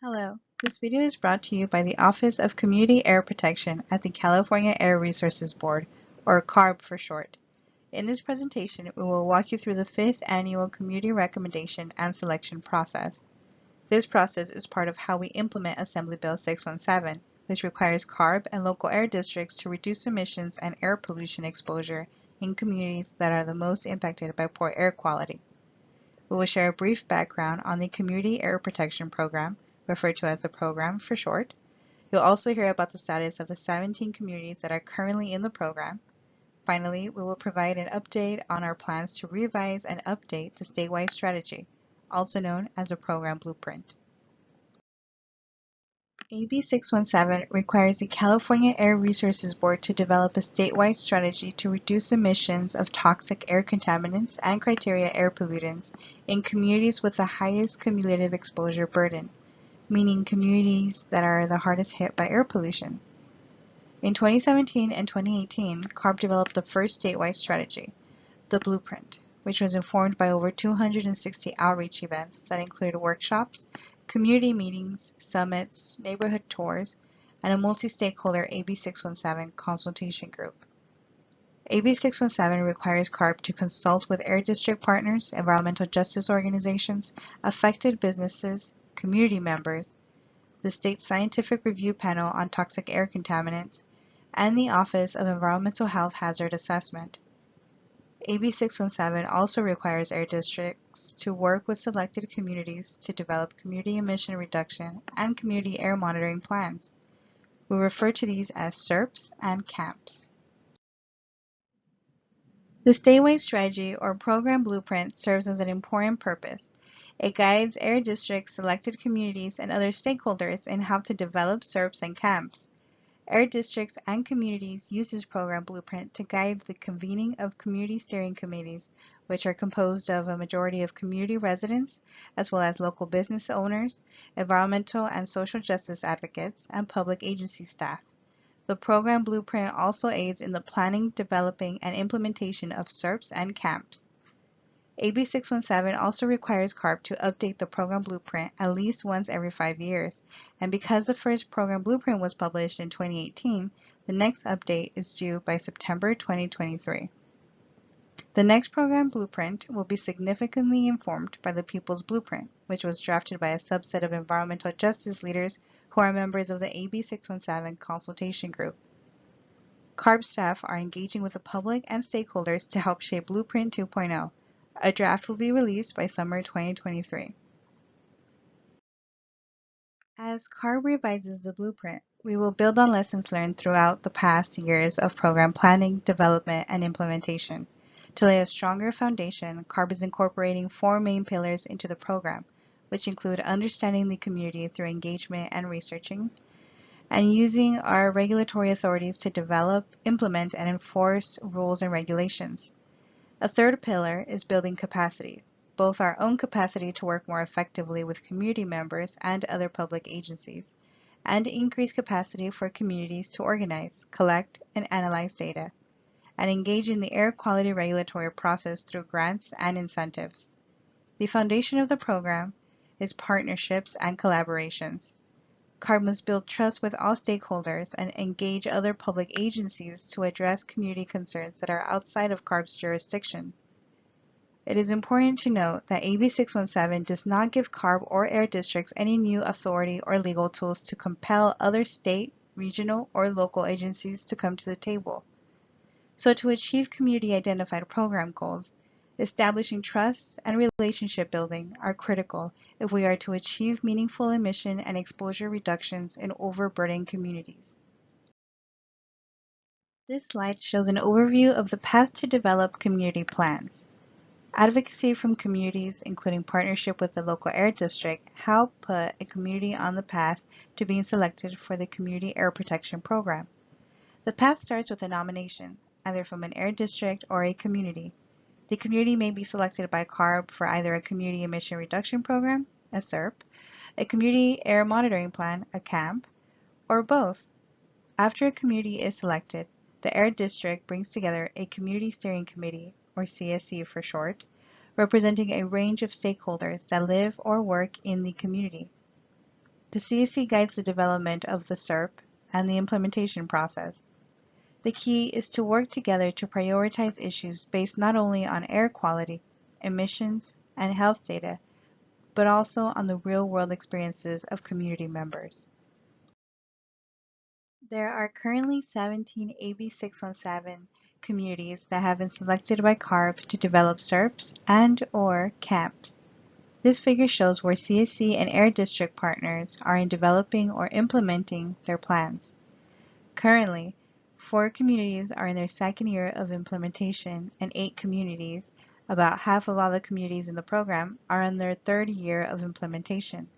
Hello, this video is brought to you by the Office of Community Air Protection at the California Air Resources Board, or CARB for short. In this presentation, we will walk you through the 5th Annual Community Recommendation and Selection process. This process is part of how we implement Assembly Bill 617, which requires CARB and local air districts to reduce emissions and air pollution exposure in communities that are the most impacted by poor air quality. We will share a brief background on the Community Air Protection Program, referred to as the program for short. You'll also hear about the status of the 17 communities that are currently in the program. Finally, we will provide an update on our plans to revise and update the statewide strategy, also known as a program blueprint. AB 617 requires the California Air Resources Board to develop a statewide strategy to reduce emissions of toxic air contaminants and criteria air pollutants in communities with the highest cumulative exposure burden, meaning communities that are the hardest hit by air pollution. In 2017 and 2018, CARB developed the first statewide strategy, the Blueprint, which was informed by over 260 outreach events that included workshops, community meetings, summits, neighborhood tours, and a multi-stakeholder AB 617 consultation group. AB 617 requires CARB to consult with air district partners, environmental justice organizations, affected businesses, community members, the State Scientific Review Panel on Toxic Air Contaminants, and the Office of Environmental Health Hazard Assessment. AB 617 also requires air districts to work with selected communities to develop community emission reduction and community air monitoring plans. We refer to these as CERPs and CAPPs. The statewide strategy or program blueprint serves as an important purpose. It guides air districts, selected communities, and other stakeholders in how to develop CERPs and CAPPs. Air districts and communities use this program blueprint to guide the convening of community steering committees, which are composed of a majority of community residents, as well as local business owners, environmental and social justice advocates, and public agency staff. The program blueprint also aids in the planning, developing, and implementation of CERPs and CAPPs. AB 617 also requires CARB to update the program blueprint at least once every 5 years, and because the first program blueprint was published in 2018, the next update is due by September 2023. The next program blueprint will be significantly informed by the People's Blueprint, which was drafted by a subset of environmental justice leaders who are members of the AB 617 consultation group. CARB staff are engaging with the public and stakeholders to help shape Blueprint 2.0. A draft will be released by summer 2023. As CARB revises the blueprint, we will build on lessons learned throughout the past years of program planning, development, and implementation. To lay a stronger foundation, CARB is incorporating 4 main pillars into the program, which include understanding the community through engagement and researching, and using our regulatory authorities to develop, implement, and enforce rules and regulations. A third pillar is building capacity, both our own capacity to work more effectively with community members and other public agencies, and increase capacity for communities to organize, collect, and analyze data, and engage in the air quality regulatory process through grants and incentives. The foundation of the program is partnerships and collaborations. CARB must build trust with all stakeholders and engage other public agencies to address community concerns that are outside of CARB's jurisdiction. It is important to note that AB 617 does not give CARB or air districts any new authority or legal tools to compel other state, regional, or local agencies to come to the table. So to achieve community-identified program goals, establishing trust and relationship building are critical if we are to achieve meaningful emission and exposure reductions in overburdened communities. This slide shows an overview of the path to develop community plans. Advocacy from communities, including partnership with the local air district, help put a community on the path to being selected for the Community Air Protection Program. The path starts with a nomination, either from an air district or a community. The community may be selected by CARB for either a Community Emission Reduction Program, a CERP, a Community Air Monitoring Plan, a CAMP, or both. After a community is selected, the air district brings together a Community Steering Committee, or CSC for short, representing a range of stakeholders that live or work in the community. The CAC guides the development of the SERP and the implementation process. The key is to work together to prioritize issues based not only on air quality, emissions, and health data, but also on the real-world experiences of community members. There are currently 17 AB 617 communities that have been selected by CARB to develop SERPs and/or CAPPs. This figure shows where CAC and Air District partners are in developing or implementing their plans. Currently, 4 communities are in their second year of implementation and 8 communities, about half of all the communities in the program, are in their third year of implementation.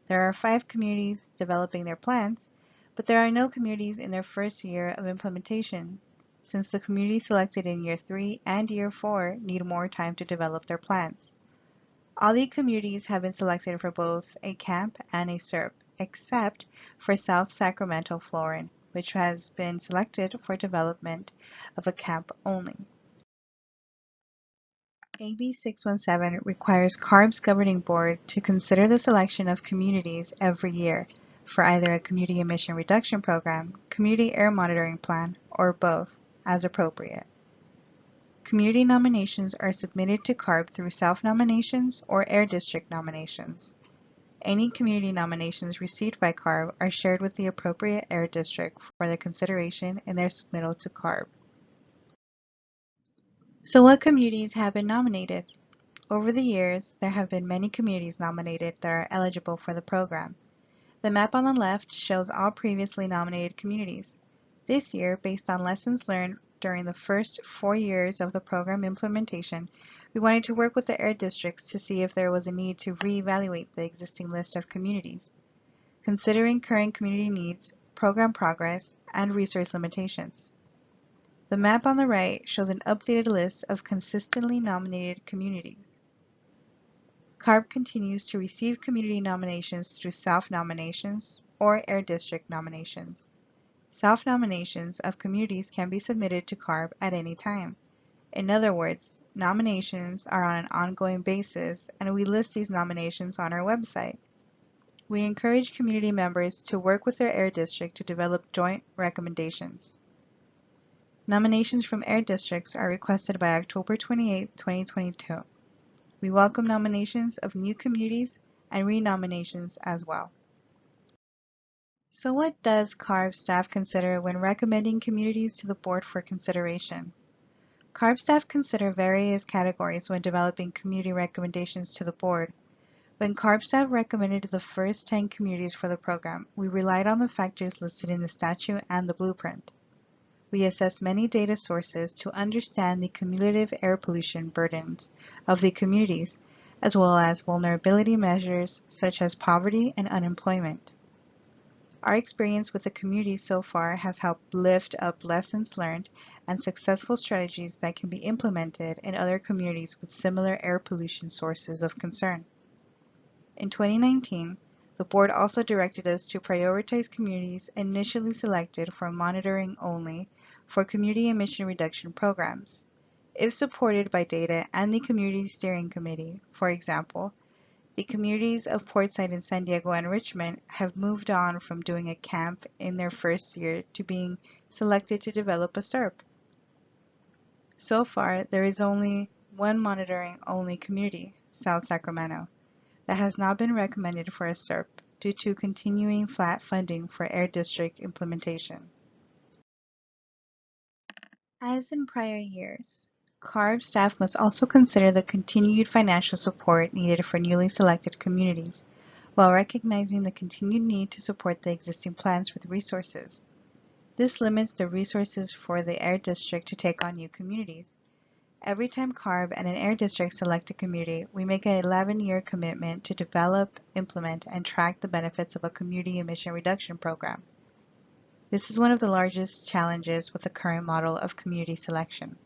There are 5 communities developing their plans, but there are no communities in their first year of implementation, since the communities selected in year 3 and year 4 need more time to develop their plans. All the communities have been selected for both a CAMP and a SERP, except for South Sacramento, Florin, which has been selected for development of a CAMP only. AB 617 requires CARB's governing board to consider the selection of communities every year for either a community emission reduction program, community air monitoring plan, or both, as appropriate. Community nominations are submitted to CARB through self-nominations or Air District nominations. Any community nominations received by CARB are shared with the appropriate Air District for their consideration in their submittal to CARB. So what communities have been nominated? Over the years, there have been many communities nominated that are eligible for the program. The map on the left shows all previously nominated communities. This year, based on lessons learned during the first 4 years of the program implementation, we wanted to work with the air districts to see if there was a need to reevaluate the existing list of communities, considering current community needs, program progress, and resource limitations. The map on the right shows an updated list of consistently nominated communities. CARB continues to receive community nominations through self-nominations or Air District nominations. Self-nominations of communities can be submitted to CARB at any time. In other words, nominations are on an ongoing basis, and we list these nominations on our website. We encourage community members to work with their Air District to develop joint recommendations. Nominations from Air Districts are requested by October 28, 2022. We welcome nominations of new communities and renominations as well. So what does CARB staff consider when recommending communities to the board for consideration? CARB staff consider various categories when developing community recommendations to the board. When CARB staff recommended the first 10 communities for the program, we relied on the factors listed in the statute and the blueprint. We assessed many data sources to understand the cumulative air pollution burdens of the communities, as well as vulnerability measures such as poverty and unemployment. Our experience with the communities so far has helped lift up lessons learned and successful strategies that can be implemented in other communities with similar air pollution sources of concern. In 2019, the board also directed us to prioritize communities initially selected for monitoring only for community emission reduction programs. If supported by data and the Community Steering Committee, for example, the communities of Portside and San Diego and Richmond have moved on from doing a camp in their first year to being selected to develop a SERP. So far, there is only one monitoring-only community, South Sacramento, that has not been recommended for a SERP due to continuing flat funding for Air District implementation. As in prior years, CARB staff must also consider the continued financial support needed for newly selected communities, while recognizing the continued need to support the existing plans with resources. This limits the resources for the Air District to take on new communities. Every time CARB and an Air District select a community, we make an 11-year commitment to develop, implement, and track the benefits of a community emission reduction program. This is one of the largest challenges with the current model of community selection.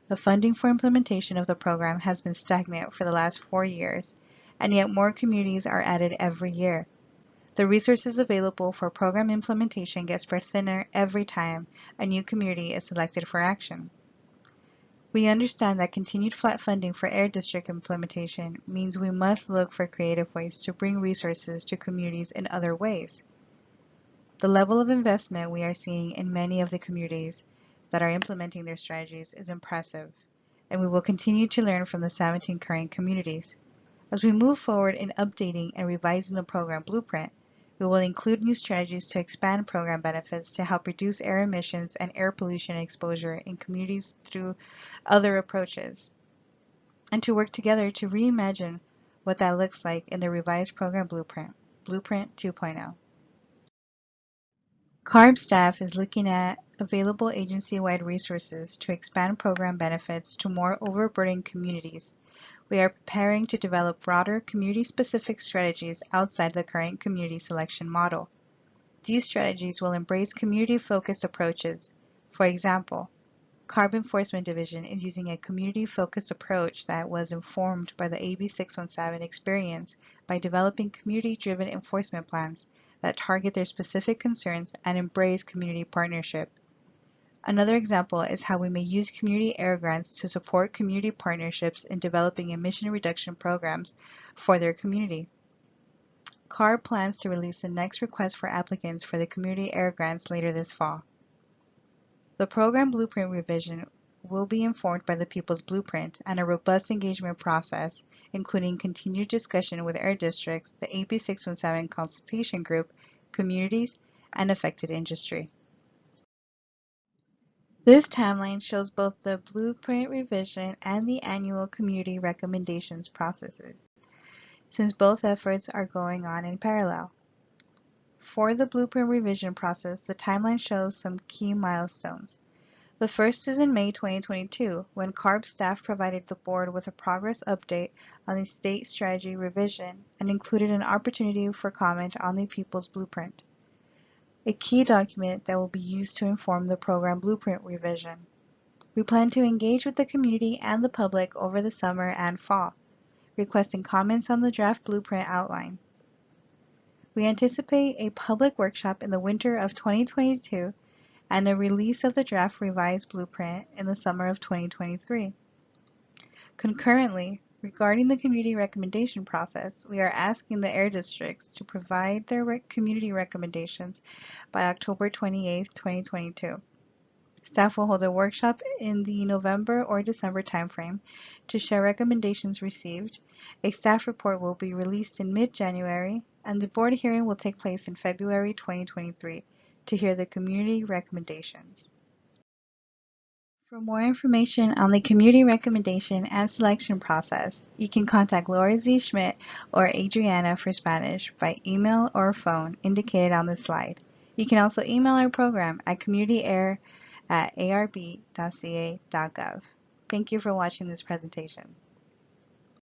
The funding for implementation of the program has been stagnant for the last 4 years, and yet more communities are added every year. The resources available for program implementation get spread thinner every time a new community is selected for action. We understand that continued flat funding for Air District implementation means we must look for creative ways to bring resources to communities in other ways. The level of investment we are seeing in many of the communities that are implementing their strategies is impressive, and we will continue to learn from the 17 current communities. As we move forward in updating and revising the program blueprint, we will include new strategies to expand program benefits to help reduce air emissions and air pollution exposure in communities through other approaches, and to work together to reimagine what that looks like in the revised program blueprint, Blueprint 2.0. CARB staff is looking at available agency-wide resources to expand program benefits to more overburdened communities. We are preparing to develop broader community-specific strategies outside the current community selection model. These strategies will embrace community-focused approaches. For example, CARB Enforcement Division is using a community-focused approach that was informed by the AB 617 experience by developing community-driven enforcement plans that target their specific concerns and embrace community partnership. Another example is how we may use community air grants to support community partnerships in developing emission reduction programs for their community. CARB plans to release the next request for applicants for the community air grants later this fall. The program blueprint revision will be informed by the People's Blueprint and a robust engagement process, including continued discussion with air districts, the AB 617 consultation group, communities, and affected industry. This timeline shows both the blueprint revision and the annual community recommendations processes, since both efforts are going on in parallel. For the blueprint revision process, the timeline shows some key milestones. The first is in May 2022, when CARB staff provided the board with a progress update on the state strategy revision and included an opportunity for comment on the People's Blueprint, a key document that will be used to inform the program blueprint revision. We plan to engage with the community and the public over the summer and fall, requesting comments on the draft blueprint outline. We anticipate a public workshop in the winter of 2022 and a release of the draft revised blueprint in the summer of 2023. Concurrently, regarding the community recommendation process, we are asking the air districts to provide their community recommendations by October 28, 2022. Staff will hold a workshop in the November or December timeframe to share recommendations received. A staff report will be released in mid-January, and the board hearing will take place in February 2023 to hear the community recommendations. For more information on the community recommendation and selection process, you can contact Laura Z. Schmidt or Adriana for Spanish by email or phone indicated on the slide. You can also email our program at communityair@arb.ca.gov. Thank you for watching this presentation.